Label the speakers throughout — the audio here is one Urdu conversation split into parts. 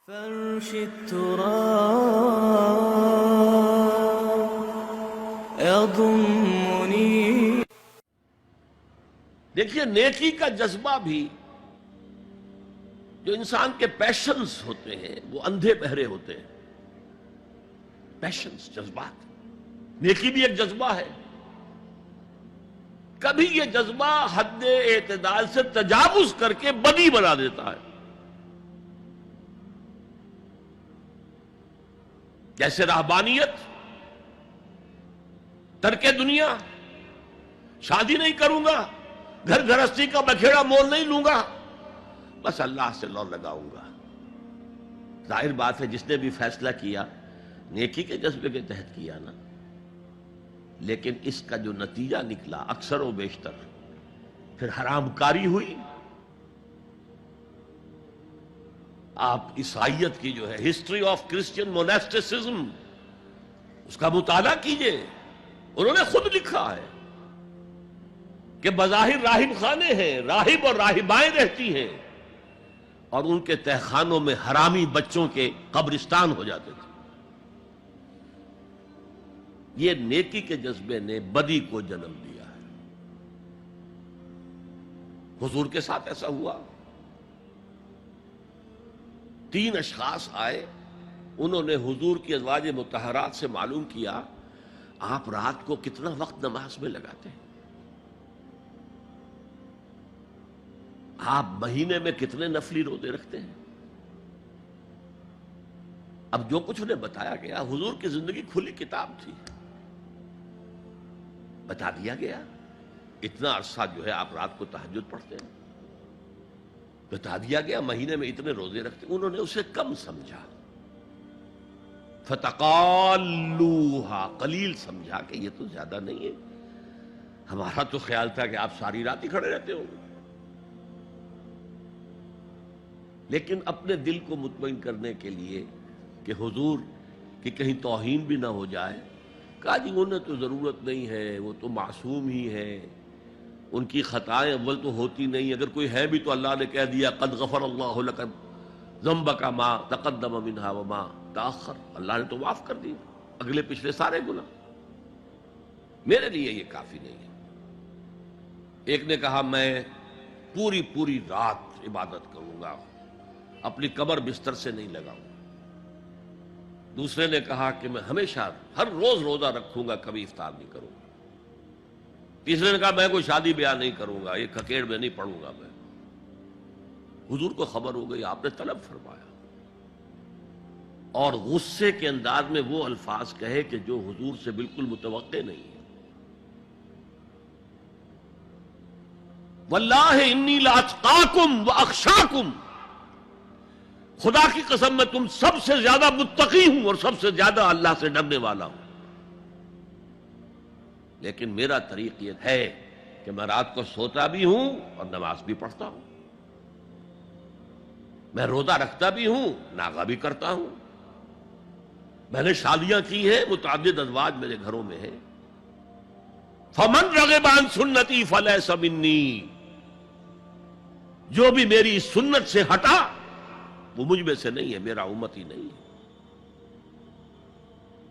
Speaker 1: فرش التراب يضمني.
Speaker 2: دیکھیے نیکی کا جذبہ بھی جو انسان کے پیشنز ہوتے ہیں وہ اندھے بہرے ہوتے ہیں. پیشنز، جذبات. نیکی بھی ایک جذبہ ہے. کبھی یہ جذبہ حد اعتدال سے تجاوز کر کے بدی بنا دیتا ہے. جیسے رہبانیت، ترک دنیا، شادی نہیں کروں گا، گھر گھرستی کا بکھیڑا مول نہیں لوں گا، بس اللہ سے لو لگاؤں گا. ظاہر بات ہے جس نے بھی فیصلہ کیا نیکی کے جذبے کے تحت کیا نا، لیکن اس کا جو نتیجہ نکلا اکثر و بیشتر پھر حرام کاری ہوئی. آپ عیسائیت کی جو ہے ہسٹری آف کرسچین موناسٹسزم اس کا مطالعہ کیجئے. انہوں نے خود لکھا ہے کہ بظاہر راہب خانے ہیں، راہب اور راہبائیں رہتی ہیں، اور ان کے تہخانوں میں حرامی بچوں کے قبرستان ہو جاتے تھے. یہ نیکی کے جذبے نے بدی کو جنم دیا ہے. حضور کے ساتھ ایسا ہوا. 3 اشخاص آئے، انہوں نے حضور کی ازواج مطہرات سے معلوم کیا آپ رات کو کتنا وقت نماز میں لگاتے ہیں، آپ مہینے میں کتنے نفلی روزے رکھتے ہیں. اب جو کچھ انہیں بتایا گیا، حضور کی زندگی کھلی کتاب تھی، بتا دیا گیا اتنا عرصہ جو ہے آپ رات کو تہجد پڑھتے ہیں، بتا دیا گیا مہینے میں اتنے روزے رکھتے ہیں. انہوں نے اسے کم سمجھا، فتقالوہا، قلیل سمجھا کہ یہ تو زیادہ نہیں ہے، ہمارا تو خیال تھا کہ آپ ساری رات ہی کھڑے رہتے ہوں گے. لیکن اپنے دل کو مطمئن کرنے کے لیے کہ حضور کی کہیں توہین بھی نہ ہو جائے، کہا جی انہیں تو ضرورت نہیں ہے، وہ تو معصوم ہی ہے، ان کی خطائیں اول تو ہوتی نہیں، اگر کوئی ہے بھی تو اللہ نے کہہ دیا قد غفر اللہ لک ذنبک ما تقدم منہا وما تاخر، اللہ نے تو معاف کر دی اگلے پچھلے سارے گناہ، میرے لیے یہ کافی نہیں ہے. ایک نے کہا میں پوری رات عبادت کروں گا، اپنی کمر بستر سے نہیں لگاؤں. دوسرے نے کہا کہ میں ہمیشہ ہر روز روزہ رکھوں گا، کبھی افطار نہیں کروں گا. تیسرے نے کہا میں کوئی شادی بیاہ نہیں کروں گا، یہ کھکیڑ میں نہیں پڑھوں گا میں. حضور کو خبر ہو گئی، آپ نے طلب فرمایا اور غصے کے انداز میں وہ الفاظ کہے کہ جو حضور سے بالکل متوقع نہیں ہے. واللہ انی لاتقاکم واخشاکم، خدا کی قسم میں تم سب سے زیادہ متقی ہوں اور سب سے زیادہ اللہ سے ڈرنے والا ہوں. لیکن میرا طریق یہ ہے کہ میں رات کو سوتا بھی ہوں اور نماز بھی پڑھتا ہوں، میں روزہ رکھتا بھی ہوں، ناغہ بھی کرتا ہوں، میں نے شادیاں کی ہیں، متعدد ازواج میرے گھروں میں ہیں. فمن رغب عن سنتی فلیس منی، جو بھی میری سنت سے ہٹا وہ مجھ میں سے نہیں ہے، میرا امت ہی نہیں ہے.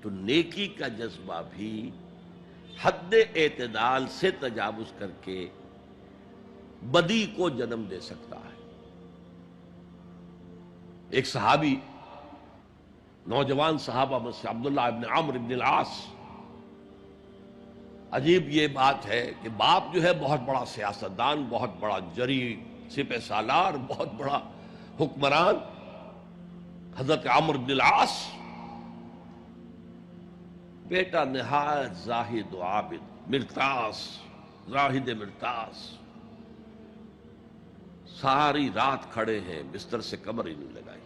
Speaker 2: تو نیکی کا جذبہ بھی حد اعتدال سے تجاوز کر کے بدی کو جنم دے سکتا ہے. ایک صحابی، نوجوان صحابہ میں سے عبداللہ ابن عمرو ابن العاص، عجیب یہ بات ہے کہ باپ جو ہے بہت بڑا سیاستدان، بہت بڑا جری سپہ سالار، بہت بڑا حکمران، حضرت عمرو بن العاص، بیٹا نہایت زاہد و عابد، مرتاس، زاہد مرتاس، ساری رات کھڑے ہیں، بستر سے کمر ہی نہیں لگائی،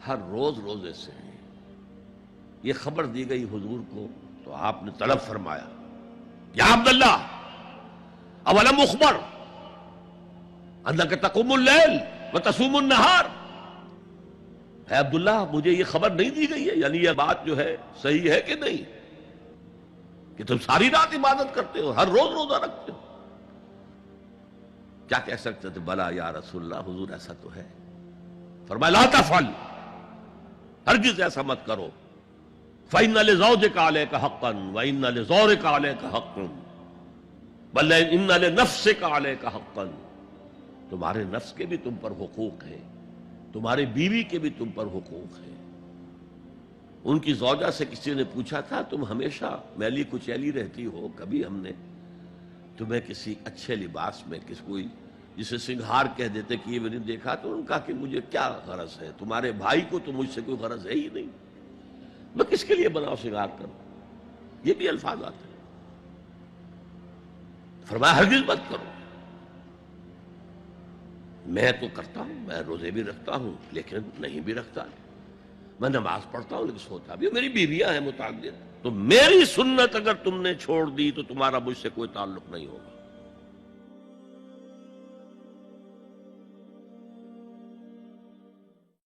Speaker 2: ہر روز روزے سے ہیں. یہ خبر دی گئی حضور کو تو آپ نے طلب فرمایا یا عبداللہ اولم اخبر انک تقوم اللیل وتصوم النہار، اے عبداللہ مجھے یہ خبر نہیں دی گئی ہے، یعنی یہ بات جو ہے صحیح ہے کہ نہیں کہ تم ساری رات عبادت کرتے ہو، ہر روز روزہ رکھتے ہو؟ کیا کہہ سکتے تھے؟ بلا یا رسول اللہ، حضور ایسا تو ہے. فرمایا لا تفعل، ہرگز ایسا مت کرو. فإن لزوجك عليك حقا وإن لزورك عليك حقا بل إن لنفسك عليك حقا. تمہارے نفس کے بھی تم پر حقوق ہیں، تمہاری بیوی کے بھی تم پر حقوق ہیں. ان کی زوجہ سے کسی نے پوچھا تھا تم ہمیشہ میلی کچیلی رہتی ہو، کبھی ہم نے تمہیں کسی اچھے لباس میں کس کوئی جسے سنگھار کہہ دیتے کہ یہ میں نے دیکھا؟ تو انہوں نے کہا کہ مجھے کیا غرض ہے، تمہارے بھائی کو تو مجھ سے کوئی غرض ہے ہی نہیں، میں کس کے لیے بناؤ سنگھار کروں؟ یہ بھی الفاظ آتے ہیں. فرمایا ہرگز مت کرو. میں تو کرتا ہوں، میں روزے بھی رکھتا ہوں لیکن نہیں بھی رکھتا، میں نماز پڑھتا ہوں لیکن سوتا بھی ہوں، میری بیویاں ہیں متعدد. تو میری سنت اگر تم نے چھوڑ دی تو تمہارا مجھ سے کوئی تعلق نہیں ہوگا.